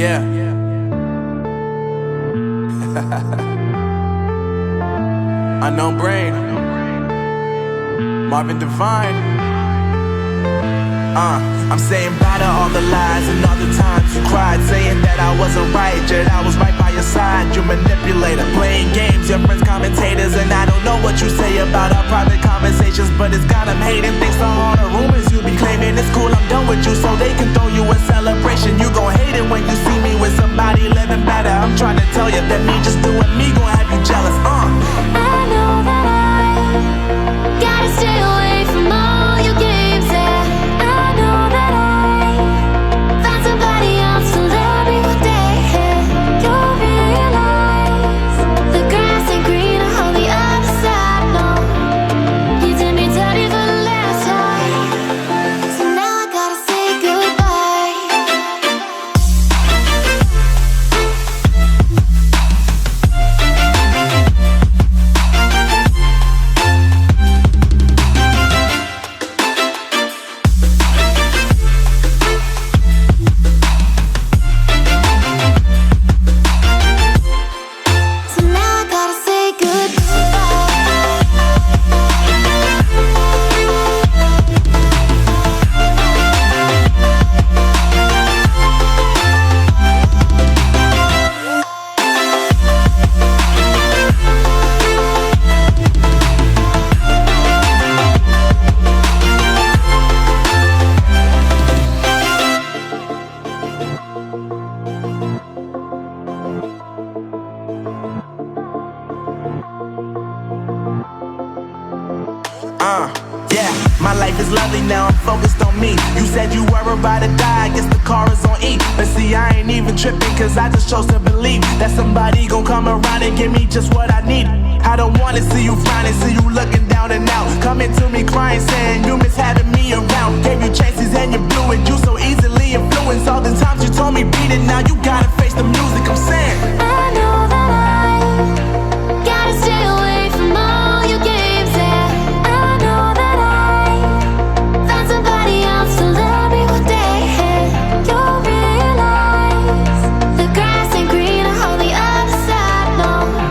Yeah. Unknown Brain, Marvin Divine. I'm saying bye to all the lies and all the times you cried, saying that I wasn't right, yet I was right by your side. You manipulator, playing games, your friends commentators, and I don't know what you say about our private conversations, but it's got them hating. Thanks to all the rumors you be claiming. It's cool, I'm done with you, so they can throw you a celebration. You gon' hate it when you see me with somebody living better. I'm trying to tell you that me just doing me gon' have you jealous. I know that I gotta stay away from all your games, yeah. I know that I found somebody else to love me one day, yeah. You'll realize the grass ain't greener on the other side, no. You did me dirty for the last time, so now I gotta say goodbye. So now I gotta say Yeah, my life is lovely now, I'm focused on me. You said you were about to die, I guess the car is on E. But see, I ain't even tripping, cause I just chose to believe that somebody gon' come around and give me just what I need. I don't wanna see you frowning, see you looking down and out, coming to me crying, saying you miss having me